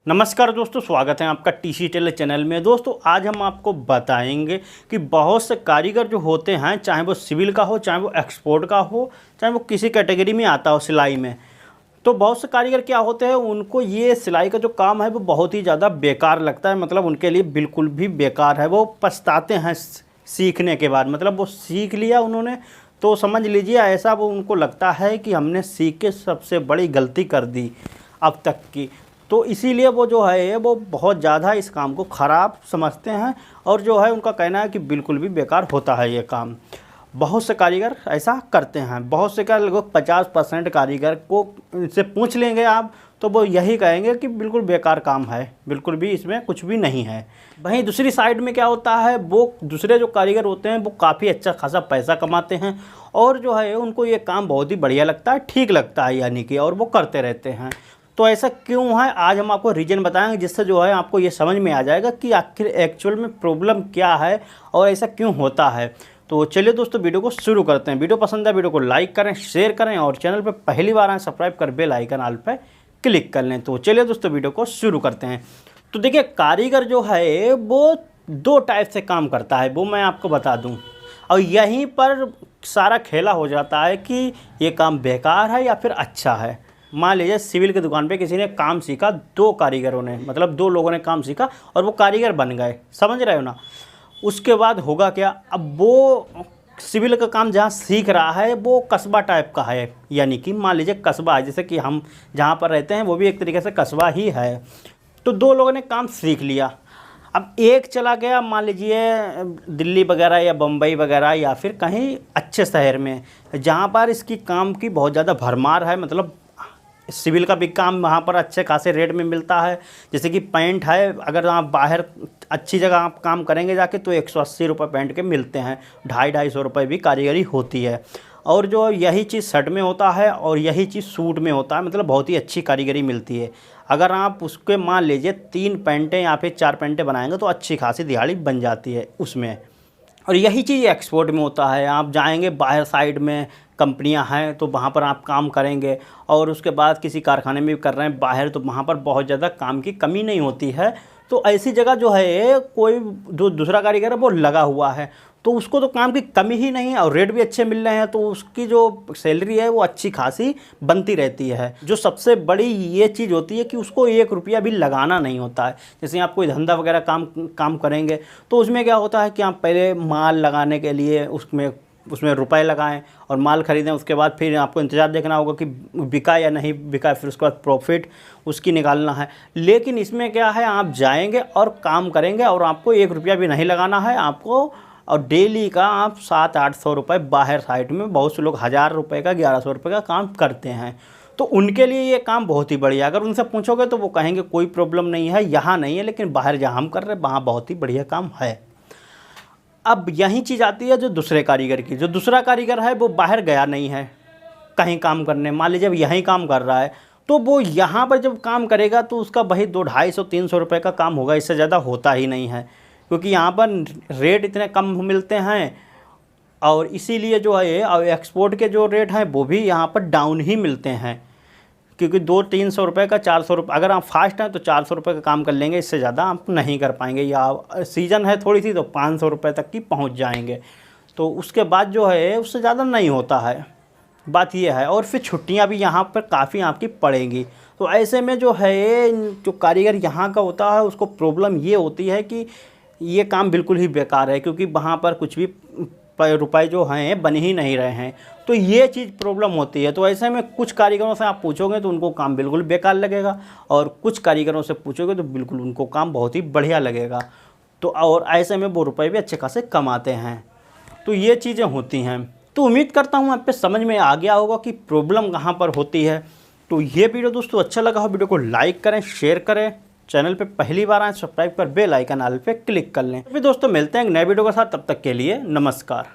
नमस्कार दोस्तों, स्वागत है आपका टीसी टेलर चैनल में। दोस्तों आज हम आपको बताएंगे कि बहुत से कारीगर जो होते हैं, चाहे वो सिविल का हो, चाहे वो एक्सपोर्ट का हो, चाहे वो किसी कैटेगरी में आता हो सिलाई में, तो बहुत से कारीगर क्या होते हैं, उनको ये सिलाई का जो काम है वो बहुत ही ज़्यादा बेकार लगता है। मतलब उनके लिए बिल्कुल भी बेकार है, वो पछताते हैं सीखने के बाद। मतलब वो सीख लिया उन्होंने तो समझ लीजिए ऐसा वो उनको लगता है कि हमने सीख के सबसे बड़ी गलती कर दी अब तक की। तो इसीलिए वो जो है वो बहुत ज़्यादा इस काम को ख़राब समझते हैं और जो है उनका कहना है कि बिल्कुल भी बेकार होता है ये काम। बहुत से कारीगर ऐसा करते हैं, बहुत से का लगभग 50% कारीगर को से पूछ लेंगे आप तो वो यही कहेंगे कि बिल्कुल बेकार काम है, बिल्कुल भी इसमें कुछ भी नहीं है। वहीं दूसरी साइड में क्या होता है, वो दूसरे जो कारीगर होते हैं वो काफ़ी अच्छा खासा पैसा कमाते हैं और जो है उनको ये काम बहुत ही बढ़िया लगता है, ठीक लगता है यानी कि, और वो करते रहते हैं। तो ऐसा क्यों है, आज हम आपको रीज़न बताएंगे जिससे जो है आपको ये समझ में आ जाएगा कि आखिर एक्चुअल में प्रॉब्लम क्या है और ऐसा क्यों होता है। तो चलिए दोस्तों वीडियो को शुरू करते हैं। वीडियो पसंद है वीडियो को लाइक करें, शेयर करें और चैनल पर पहली बार आए सब्सक्राइब कर बेल आइकन ऑल पे क्लिक कर लें। तो चलिए दोस्तों वीडियो को शुरू करते हैं। तो देखिए कारीगर जो है वो दो टाइप से काम करता है, वो मैं आपको बता दूँ, और यहीं पर सारा खेला हो जाता है कि ये काम बेकार है या फिर अच्छा है। मान लीजिए सिविल की दुकान पे किसी ने काम सीखा, दो कारीगरों ने, मतलब दो लोगों ने काम सीखा और वो कारीगर बन गए, समझ रहे हो ना। उसके बाद होगा क्या, अब वो सिविल का काम जहाँ सीख रहा है वो कस्बा टाइप का है, यानी कि मान लीजिए कस्बा है, जैसे कि हम जहाँ पर रहते हैं वो भी एक तरीके से कस्बा ही है। तो दो लोगों ने काम सीख लिया, अब एक चला गया मान लीजिए दिल्ली वगैरह या बम्बई वगैरह या फिर कहीं अच्छे शहर में जहाँ पर इसकी काम की बहुत ज़्यादा भरमार है। मतलब सिविल का भी काम वहाँ पर अच्छे खासे रेट में मिलता है। जैसे कि पैंट है, अगर आप बाहर अच्छी जगह आप काम करेंगे जाके तो 180 रुपये पैंट के मिलते हैं, 250-250 रुपये भी कारीगरी होती है। और जो यही चीज़ शर्ट में होता है और यही चीज़ सूट में होता है, मतलब बहुत ही अच्छी कारीगरी मिलती है। अगर आप उसके मान लीजिए 3 पैंटें या फिर 4 पैंटें बनाएंगे तो अच्छी खासी दिहाड़ी बन जाती है उसमें। और यही चीज़ एक्सपोर्ट में होता है, आप जाएंगे बाहर साइड में कंपनियां हैं तो वहाँ पर आप काम करेंगे और उसके बाद किसी कारखाने में भी कर रहे हैं बाहर, तो वहाँ पर बहुत ज़्यादा काम की कमी नहीं होती है। तो ऐसी जगह जो है कोई जो दूसरा कारीगर है वो लगा हुआ है तो उसको तो काम की कमी ही नहीं है और रेट भी अच्छे मिल रहे हैं, तो उसकी जो सैलरी है वो अच्छी खासी बनती रहती है। जो सबसे बड़ी ये चीज़ होती है कि उसको 1 रुपया भी लगाना नहीं होता है। जैसे आप कोई धंधा वगैरह काम करेंगे तो उसमें क्या होता है कि आप पहले माल लगाने के लिए उसमें रुपए लगाएं और माल ख़रीदें, उसके बाद फिर आपको इंतज़ार देखना होगा कि बिका या नहीं बिका, फिर उसके बाद प्रॉफिट उसकी निकालना है। लेकिन इसमें क्या है, आप जाएंगे और काम करेंगे और आपको 1 रुपया भी नहीं लगाना है आपको, और डेली का आप 700-800 रुपये बाहर साइड में बहुत से लोग 1000 रुपये का 1100 रुपये का काम करते हैं। तो उनके लिए ये काम बहुत ही बढ़िया। अगर उनसे पूछोगे तो वो कहेंगे कोई प्रॉब्लम नहीं है, यहाँ नहीं है, लेकिन बाहर जहाँ हम कर रहे हैं वहाँ बहुत ही बढ़िया काम है। अब यही चीज़ आती है जो दूसरे कारीगर की। जो दूसरा कारीगर है वो बाहर गया नहीं है कहीं काम करने, मान लीजिए अब यहीं काम कर रहा है तो वो यहाँ पर जब काम करेगा तो उसका वही 200-250-300 रुपये का काम होगा, इससे ज़्यादा होता ही नहीं है, क्योंकि यहाँ पर रेट इतने कम मिलते हैं। और इसीलिए जो है और एक्सपोर्ट के जो रेट हैं वो भी यहाँ पर डाउन ही मिलते हैं, क्योंकि 200-300 रुपये का 400 रुपये, अगर आप फास्ट हैं तो 400 रुपये का काम कर लेंगे, इससे ज़्यादा आप नहीं कर पाएंगे, या सीज़न है थोड़ी सी तो 500 रुपये तक की पहुंच जाएंगे। तो उसके बाद जो है उससे ज़्यादा नहीं होता है, बात ये है। और फिर छुट्टियां भी यहाँ पर काफ़ी आपकी पड़ेंगी। तो ऐसे में जो है जो कारीगर यहाँ का होता है उसको प्रॉब्लम ये होती है कि ये काम बिल्कुल ही बेकार है, क्योंकि वहाँ पर कुछ भी रुपए जो हैं बन ही नहीं रहे हैं। तो ये चीज़ प्रॉब्लम होती है। तो ऐसे में कुछ कारीगरों से आप पूछोगे तो उनको काम बिल्कुल बेकार लगेगा और कुछ कारीगरों से पूछोगे तो बिल्कुल उनको काम बहुत ही बढ़िया लगेगा। तो और ऐसे में वो रुपए भी अच्छे खासे कमाते हैं। तो ये चीज़ें होती हैं। तो उम्मीद करता हूँ आप पे समझ में आ गया होगा कि प्रॉब्लम कहाँ पर होती है। तो ये वीडियो दोस्तों अच्छा लगा हो वीडियो को लाइक करें, शेयर करें, चैनल पे पहली बार आए सब्सक्राइब कर बेल आइकन ऑल पे क्लिक कर लें। फिर दोस्तों मिलते हैं एक नए वीडियो के साथ, तब तक के लिए नमस्कार।